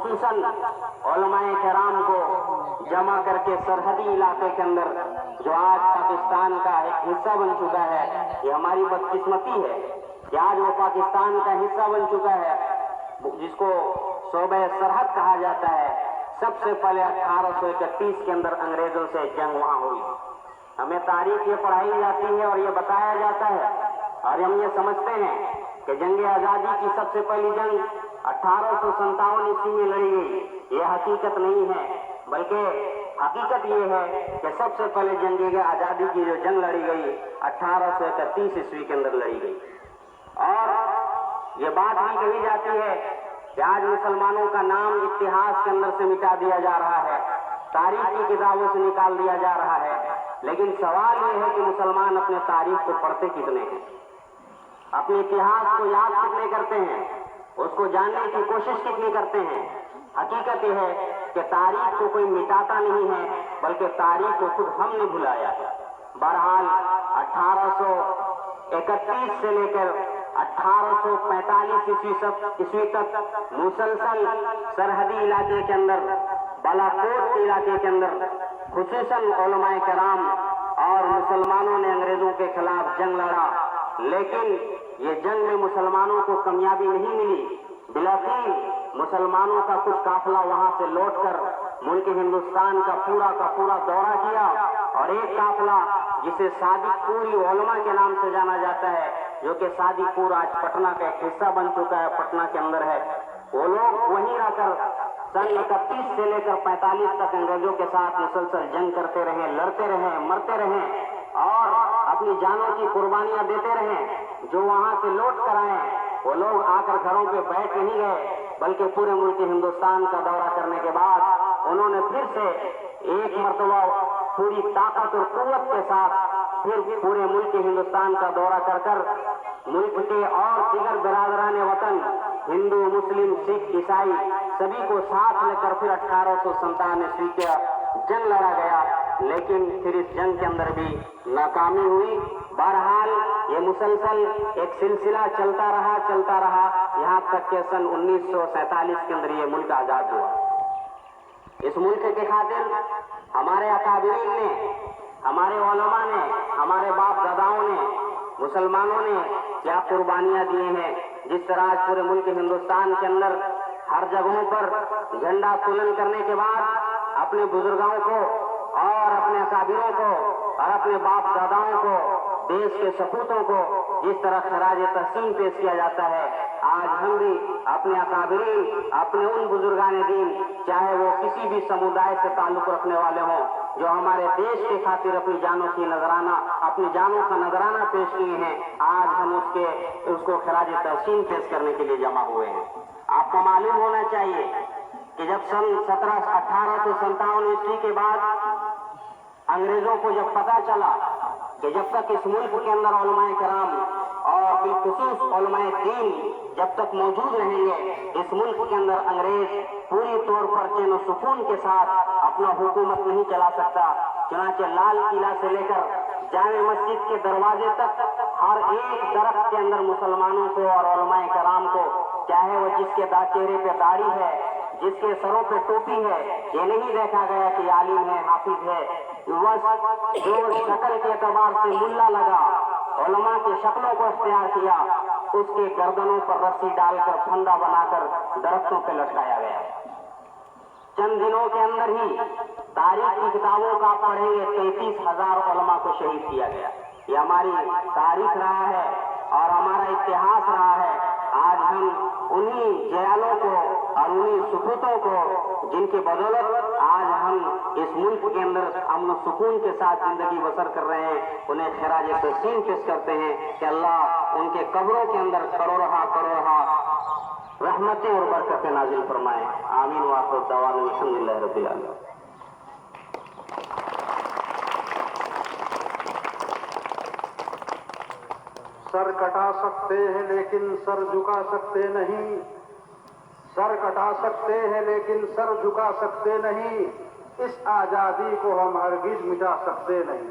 خصوصاً علماء کرام کو جمع کر کے سرحدی علاقے کے اندر جو آج پاکستان کا ایک حصہ بن چکا ہے، یہ ہماری بدقسمتی ہے کہ آج وہ پاکستان کا حصہ بن چکا ہے جس کو صوبہ سرحد کہا جاتا ہے۔ سب سے پہلے 1831 کے اندر انگریزوں سے جنگ وہاں ہوئی۔ ہمیں تاریخ یہ پڑھائی جاتی ہے اور یہ بتایا جاتا ہے اور ہم یہ سمجھتے ہیں کہ جنگ آزادی کی سب سے پہلی جنگ 1857 عیسوی میں لڑی گئی۔ یہ حقیقت نہیں ہے، بلکہ حقیقت یہ ہے کہ سب سے پہلے جنگ آزادی کی جو جنگ لڑی گئی 1831 عیسوی کے اندر لڑی گئی۔ اور یہ بات بھی کہی جاتی ہے کہ آج مسلمانوں کا نام اتہاس کے اندر سے مٹا دیا جا رہا ہے، تاریخ کی کتابوں سے نکال دیا جا رہا ہے، لیکن سوال یہ ہے کہ مسلمان اپنے تاریخ کو پڑھتے کتنے ہیں، اپنے اتہاس کو یاد کتنے کرتے ہیں، اس کو جاننے کی کوشش کتنی کرتے ہیں۔ حقیقت یہ ہے کہ تاریخ کو کوئی مٹاتا نہیں ہے، بلکہ تاریخ کو خود ہم نے بھلایا ہے۔ بہرحال 1831 سے لے کر 1845 عیسوی تک مسلسل سرحدی علاقے کے اندر، بالاکوٹ کے علاقے کے اندر خصوصاً علماء کرام اور مسلمانوں نے انگریزوں کے خلاف جنگ لڑا، لیکن یہ جنگ میں مسلمانوں کو کامیابی نہیں ملی۔ بالآخر مسلمانوں کا کچھ قافلہ وہاں سے لوٹ کر ملک ہندوستان کا پورا دورہ کیا، اور ایک قافلہ جسے صادق پوری علماء کے نام سے جانا جاتا ہے، جو کہ صادق پور آج پٹنہ کا ایک حصہ بن چکا ہے، پٹنہ کے اندر ہے، وہ لوگ وہیں رہ کر سن 31 سے لے کر 45 تک انگریزوں کے ساتھ مسلسل جنگ کرتے رہے، لڑتے رہے، مرتے رہے اور اپنی جانوں کی قربانیاں دیتے رہے۔ جو وہاں سے لوٹ کر آئے وہ لوگ آ کر گھروں پہ بیٹھ نہیں گئے، بلکہ پورے ملک ہندوستان کا دورہ کرنے کے بعد انہوں نے پھر سے ایک مرتبہ پوری طاقت اور قوت کے ساتھ پھر پورے ملک ہندوستان کا دورہ کر ملک کے اور دیگر برادران وطن ہندو، مسلم، سکھ، عیسائی سبھی کو ساتھ لے کر پھر 1857 عیسوی کا جنگ لڑا گیا، لیکن پھر اس جنگ کے اندر بھی ناکامی ہوئی۔ بہرحال یہ مسلسل ایک سلسلہ چلتا رہا یہاں تک کہ سن 1947 کے اندر یہ ملک آزاد ہوا۔ اس ملک کے خاطر ہمارے اکابرین نے، ہمارے علماء نے، ہمارے باپ داداؤں نے، مسلمانوں نے کیا قربانیاں دی ہیں۔ جس طرح آج پورے ملک ہندوستان کے اندر ہر جگہوں پر جھنڈا تولن کرنے کے بعد اپنے بزرگوں کو اور اپنے اکابروں کو اور اپنے باپ داداؤں کو، دیش کے سپوتوں کو جس طرح خراج تحسین پیش کیا جاتا ہے، آج ہم بھی اپنے اکابرین، اپنے ان بزرگان دین، چاہے وہ کسی بھی سمودائے سے تعلق رکھنے والے ہوں، جو ہمارے دیش کے خاطر اپنی جانوں کا نذرانہ پیش کیے ہیں، آج ہم اس کو خراج تحسین پیش کرنے کے لیے جمع ہوئے ہیں۔ آپ کو معلوم ہونا چاہیے کہ جب سن 1857 عیسوی کے بعد انگریزوں کو جب پتا چلا کہ جب تک اس ملک کے اندر علماء کرام اور بالخصوص علماء دین جب تک موجود رہیں گے، اس ملک کے اندر انگریز پوری طور پر چین و سکون کے ساتھ اپنا حکومت نہیں چلا سکتا۔ چنانچہ لال قلعہ سے لے کر جامع مسجد کے دروازے تک ہر ایک درخت کے اندر مسلمانوں کو اور علماء کرام کو، چاہے وہ جس کے چہرے پہ داڑھی ہے، جس کے سروں پہ ٹوپی ہے، یہ نہیں دیکھا گیا کہ عالم ہے، حافظ ہے، جو شکل کے اعتبار سے ملا لگا، علماء کی شکلوں کو اختیار کیا، اس کے گردنوں پر رسی ڈال کر پھندا بنا کر درختوں پہ لٹکایا گیا۔ چند دنوں کے اندر ہی تاریخ کی کتابوں کا آپ پڑھیں گے 33,000 علماء کو شہید کیا گیا۔ یہ ہماری تاریخ رہا ہے اور ہمارا اتہاس رہا ہے۔ آج ہم انہی جیالوں کو اور انہی سپوتوں کو، جن کی بدولت آج ہم اس ملک کے اندر امن و سکون کے ساتھ زندگی بسر کر رہے ہیں، انہیں خراج تحسین پیش کرتے ہیں کہ اللہ ان کے قبروں کے اندر کروڑہا رحمتیں اور برکتیں نازل فرمائیں۔ آمین وآخر دعوانا الحمدللہ رب العالمین۔ سر کٹا سکتے ہیں لیکن سر جھکا سکتے نہیں، سر کٹا سکتے ہیں لیکن سر جھکا سکتے نہیں، اس آزادی کو ہم ہرگز مٹا سکتے نہیں۔